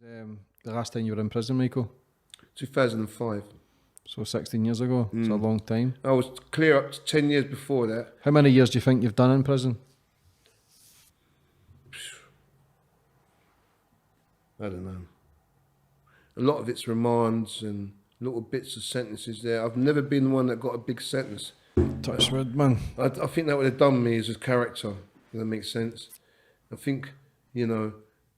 The last time you were in prison, Michael? 2005. So 16 years ago. It's a long time. I was clear up to 10 years before that. How many years do you think you've done in prison? I don't know. A lot of it's remands and little bits of sentences there. I've never been one that got a big sentence. Touch wood, man. I think that would have done me as a character, if that makes sense. I think, you know,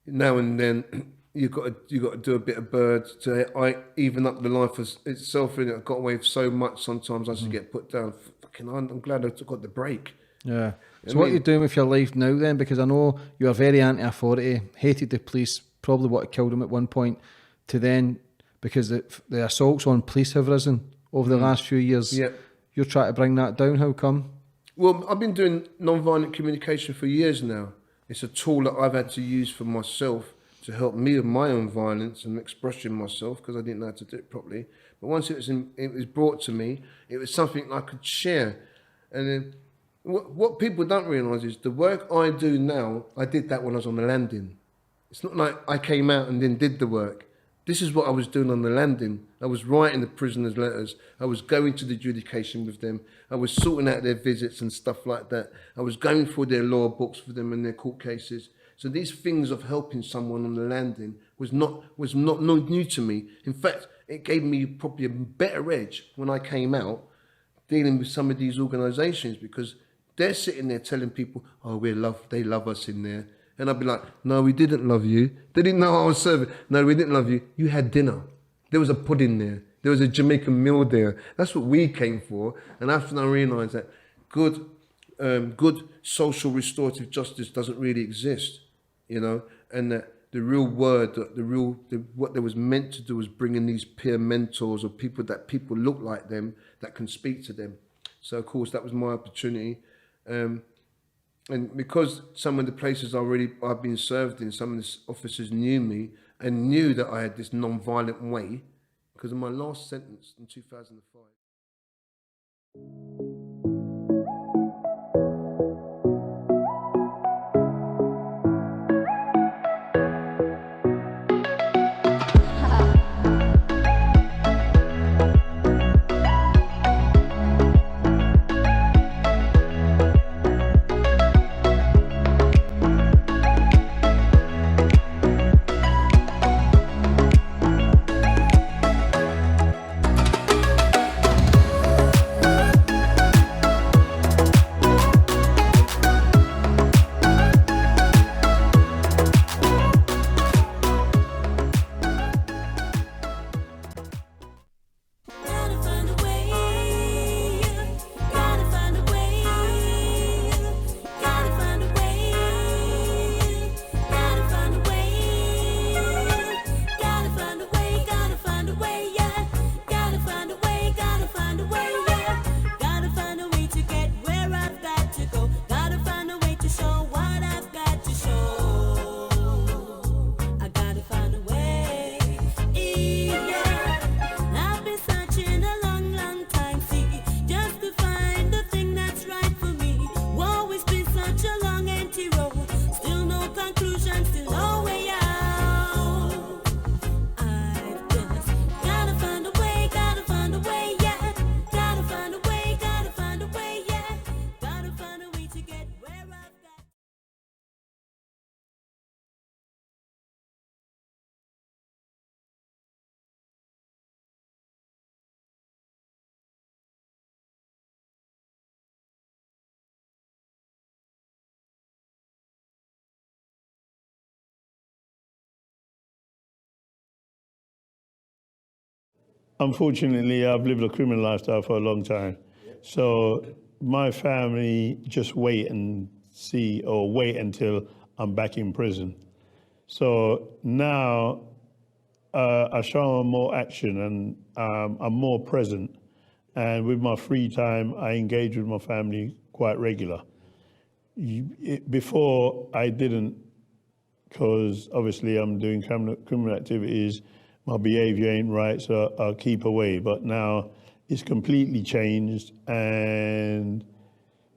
now and then you got to do a bit of bird to even up the life itself. And I got away with so much. Sometimes I just get put down. Fucking, I'm glad I got the break. Yeah. So what are you doing with your life now then? Because I know you are very anti-authority, hated the police, probably what killed him at one point, to then, because the assaults on police have risen over the last few years. Yeah. You're trying to bring that down. How come? Well, I've been doing non-violent communication for years now. It's a tool that I've had to use for myself to help me with my own violence and expressing myself, because I didn't know how to do it properly. But once it was brought to me, it was something I could share. And then what people don't realise is the work I do now, I did that when I was on the landing. It's not like I came out and then did the work. This is what I was doing on the landing. I was writing the prisoners' letters. I was going to the adjudication with them. I was sorting out their visits and stuff like that. I was going through their law books for them and their court cases. So these things of helping someone on the landing was not new to me. In fact, it gave me probably a better edge when I came out dealing with some of these organisations, because they're sitting there telling people, oh, they love us in there. And I'd be like, no, we didn't love you. They didn't know I was serving. No, we didn't love you. You had dinner. There was a pudding there. There was a Jamaican meal there. That's what we came for. And after I realised that good social restorative justice doesn't really exist, you know, and that the real word, what they was meant to do was bring in these peer mentors or people look like them that can speak to them. So of course that was my opportunity. And because some of the places I've been served in, some of the officers knew me and knew that I had this non-violent way, because of my last sentence in 2005. Unfortunately, I've lived a criminal lifestyle for a long time. So my family just wait and see, or wait until I'm back in prison. So now I show more action and I'm more present. And with my free time, I engage with my family quite regular. Before I didn't, because obviously I'm doing criminal activities, my behavior ain't right, so I'll keep away. But now it's completely changed, and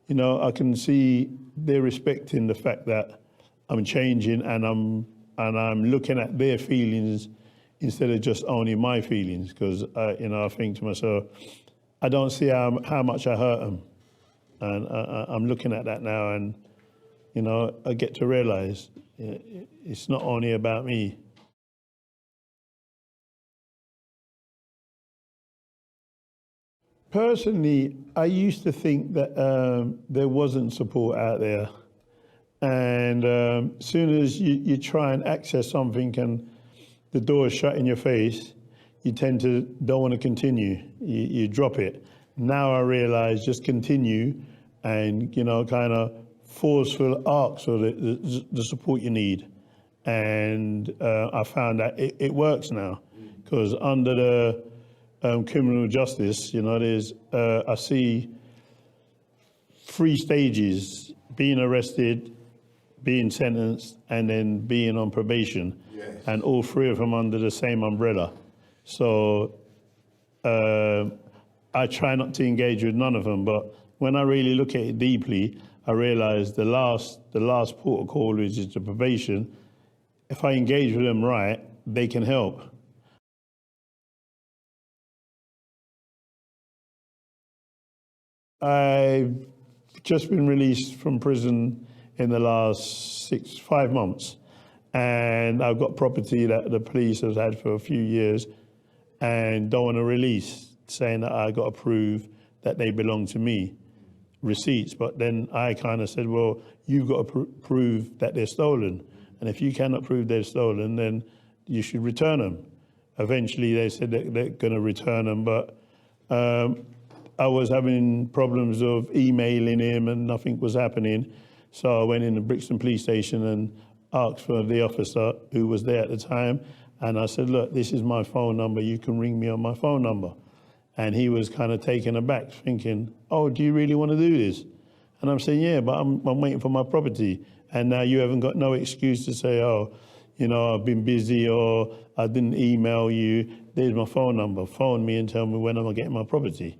I can see they're respecting the fact that I'm changing and I'm I'm looking at their feelings instead of just only my feelings, because I think to myself, I don't see how much I hurt them, and I'm looking at that now, and I get to realize it's not only about me. Personally, I used to think that there wasn't support out there. And as soon as you try and access something and the door is shut in your face, you tend to don't want to continue. You drop it. Now I realize just continue and, kind of forceful ask for the support you need. And I found that it works now, because under the criminal justice, there's I see 3 stages: being arrested, being sentenced, and then being on probation. Yes. And all 3 of them under the same umbrella. So I try not to engage with none of them, but when I really look at it deeply, I realize the last port of call, which is the probation, if I engage with them right, they can help. I've just been released from prison in the last 5 months, and I've got property that the police has had for a few years and don't want to release, saying that I got to prove that they belong to me, receipts. But then I kind of said, well, you've got to prove that they're stolen, and if you cannot prove they're stolen, then you should return them. Eventually they said that they're going to return them, but I was having problems of emailing him and nothing was happening. So I went in the Brixton police station and asked for the officer who was there at the time. And I said, look, this is my phone number. You can ring me on my phone number. And he was kind of taken aback, thinking, oh, do you really want to do this? And I'm saying, yeah, but I'm waiting for my property. And now you haven't got no excuse to say, oh, I've been busy or I didn't email you. There's my phone number. Phone me and tell me when I'm getting my property.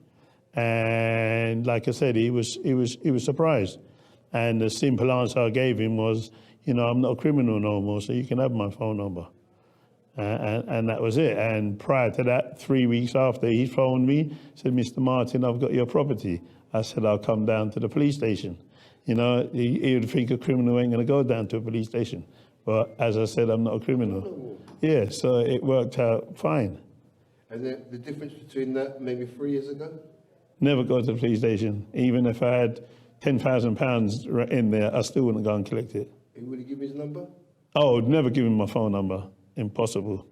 And like I said, he was surprised. And the simple answer I gave him was, I'm not a criminal no more, so you can have my phone number. And that was it. And prior to that, 3 weeks after, he phoned me, said, Mr. Martin, I've got your property. I said, I'll come down to the police station. He would think a criminal ain't going to go down to a police station. But as I said, I'm not a criminal. Yeah, so it worked out fine. And the difference between that maybe 3 years ago? Never go to the police station. Even if I had £10,000 in there, I still wouldn't go and collect it. Who would he give his number? Oh, I'd never give him my phone number. Impossible.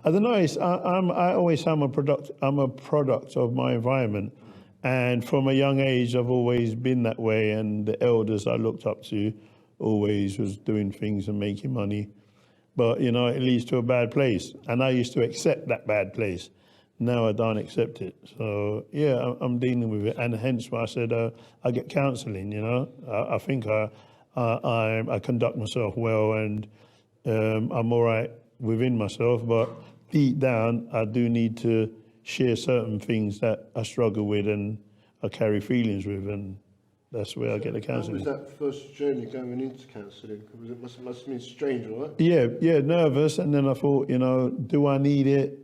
I don't know. I always am a product. I'm a product of my environment, and from a young age, I've always been that way. And the elders I looked up to always was doing things and making money, but it leads to a bad place. And I used to accept that bad place. Now I don't accept it. So yeah, I'm dealing with it, and hence why I said I get counselling. I think I conduct myself well, and I'm all right within myself, but deep down, I do need to share certain things that I struggle with and I carry feelings with, and that's where I get the counselling. How was that first journey going into counselling? It must have been strange, right? Yeah, nervous, and then I thought, do I need it?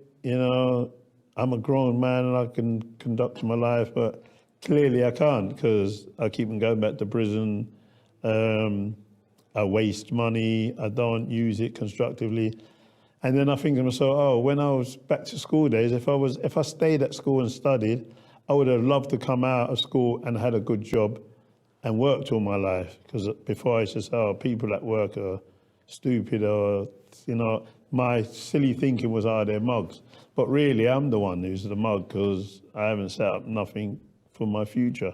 I'm a grown man and I can conduct my life, but clearly I can't, because I keep on going back to prison. I waste money. I don't use it constructively. And then I think to myself, when I was back to school days, if I stayed at school and studied, I would have loved to come out of school and had a good job and worked all my life. Because before I used to say, people at work are stupid, or, my silly thinking was, they're mugs. But really, I'm the one who's the mug, because I haven't set up nothing for my future.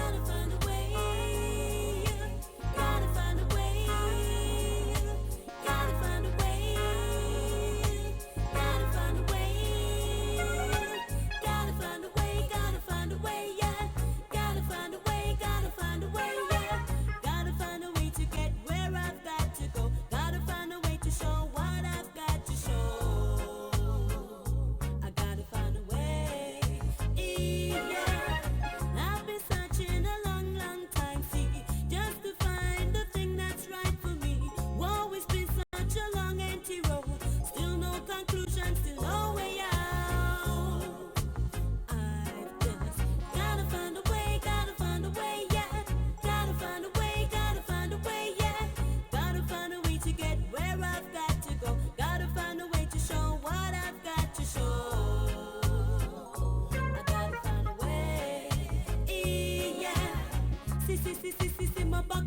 Gotta find a way, yeah. Gotta find a way, gotta find a way, yeah.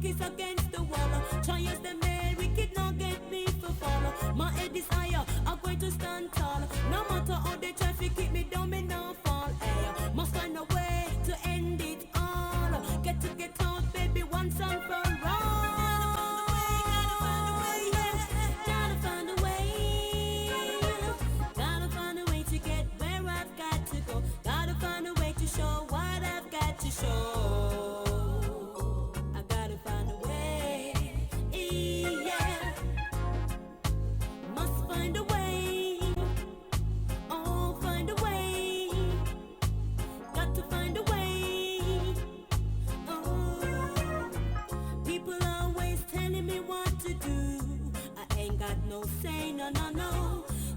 back is against the wall. Try as the may, wicked not get me for fall. My head is higher, I'm going to stand tall. No matter how they try to keep me down, me no fall. Hey, must find a way to end it all. Get out, baby, once and for all. Gotta find a way. Gotta find a way to get where I've got to go. Gotta find a way to show what I've got to show. I gotta find a way. Yeah. Must find a way. Oh, find a way. Got to find a way. Oh, people always telling me what to do. I ain't got no say, no.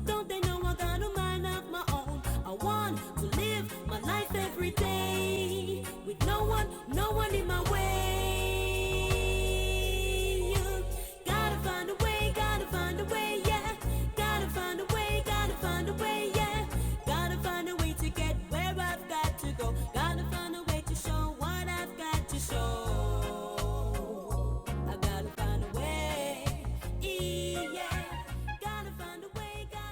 Don't they know I got a mind of my own? I want to live my life every day with no one in my way. Gotta find a way, yeah. Gotta find a way, yeah. Gotta find a way to get where I've got to go. Gotta find a way to show what I've got to show. I gotta find a way, yeah. Gotta find a way, yeah.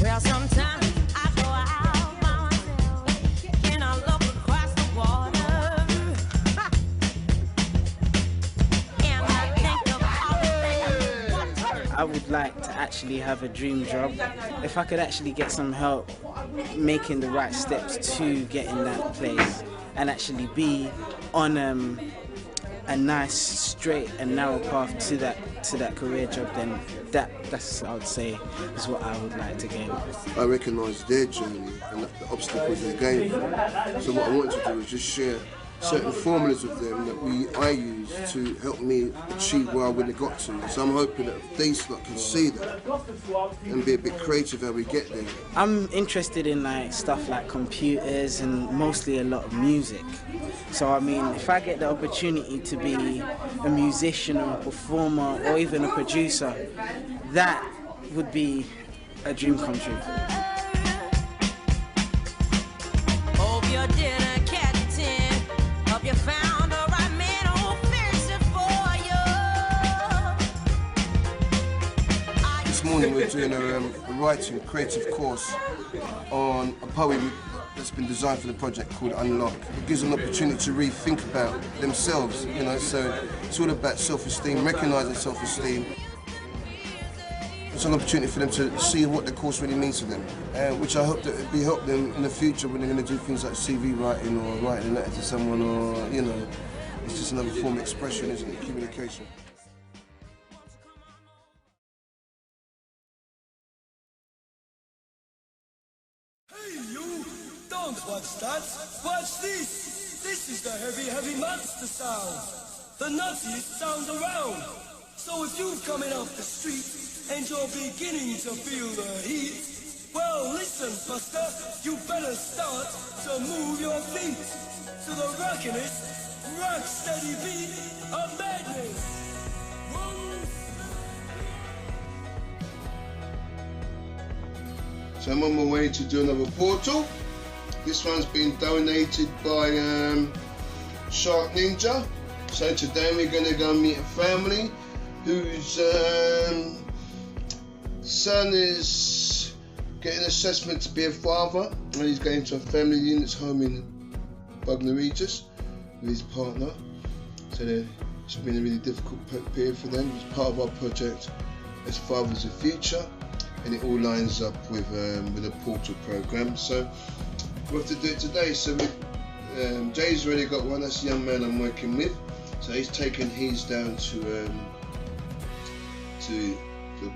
Well, sometimes I go out by myself and I look across the water and I think of I would like to actually have a dream job. If I could actually get some help making the right steps to get in that place and actually be on a nice, straight and narrow path to that career job, then that's I would say is what I would like to gain. I recognise their journey and the obstacles they're going through. So what I want to do is just share certain formulas of them that I use to help me achieve where I would have got to. So I'm hoping that they can see that and be a bit creative how we get there. I'm interested in like stuff like computers and mostly a lot of music. So I mean, if I get the opportunity to be a musician or a performer or even a producer, that would be a dream come true. Hope you didn't catch it. Hope you found the right man who'll fix it for you. This morning we're doing a writing creative course on a poem that's been designed for the project called Unlock. It gives them an opportunity to rethink about themselves, you know, so it's all about self-esteem, recognising self-esteem. It's an opportunity for them to see what the course really means to them, which I hope that it will help them in the future when they're going to do things like CV writing or writing a letter to someone, or, you know, it's just another form of expression, isn't it, communication. Hey you, don't watch that, watch this! This is the heavy monster sound! the nastiest sound around. So if you're coming off the street and you're beginning to feel the heat, well, listen, Buster, you better start to move your feet to the rockinest, rock steady beat of madness. So I'm on my way to do another portal. This one's been donated by Shark Ninja. So today we're going to go meet a family whose son is getting assessment to be a father, and he's going to a family units home in Bognor Regis with his partner. So it's been a really difficult period for them. It's part of our project as Fathers of Future, and it all lines up with the portal program. So we have to do it today. So Jay's already got one. That's the young man I'm working with. So he's taken his down to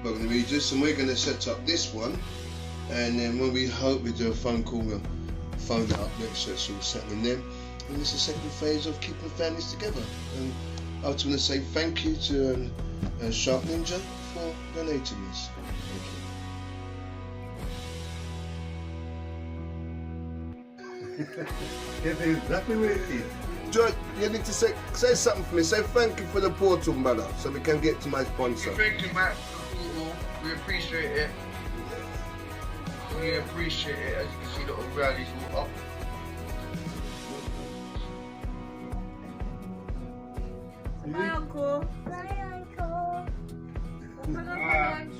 Bognor Regis, and we're going to set up this one. And then when we hope we do a phone call, we'll phone it up next, so it's all settling them. And it's the second phase of keeping families together. And I just want to say thank you to Shark Ninja for donating this. It's exactly what it is. George, you need to say something for me. Say thank you for the portal, brother, so we can get to my sponsor. Thank you, Matt. We appreciate it. We appreciate it. As you can see, little rallies all up. Bye, Uncle. Bye, Uncle. Open up your lunch.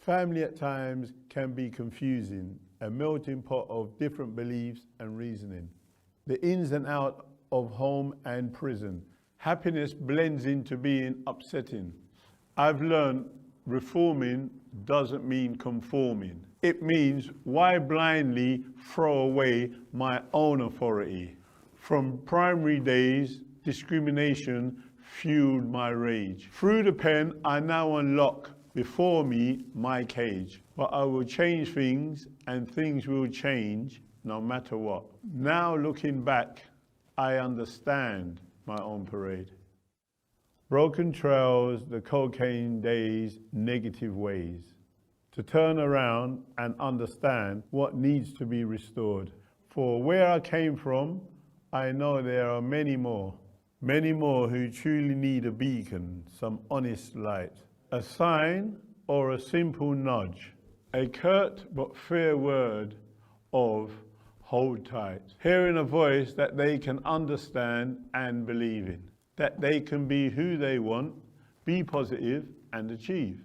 Family at times can be confusing, a melting pot of different beliefs and reasoning. The ins and outs of home and prison. Happiness blends into being upsetting. I've learned reforming doesn't mean conforming. It means why blindly throw away my own authority? From primary days, discrimination fueled my rage. Through the pen, I now unlock before me my cage. But I will change things, and things will change no matter what. Now looking back, I understand my own parade. Broken trails, the cocaine days, negative ways. To turn around and understand what needs to be restored. For where I came from, I know there are many more who truly need a beacon, some honest light. A sign or a simple nudge, a curt but fair word of hold tight. Hearing a voice that they can understand and believe in, that they can be who they want, be positive and achieve.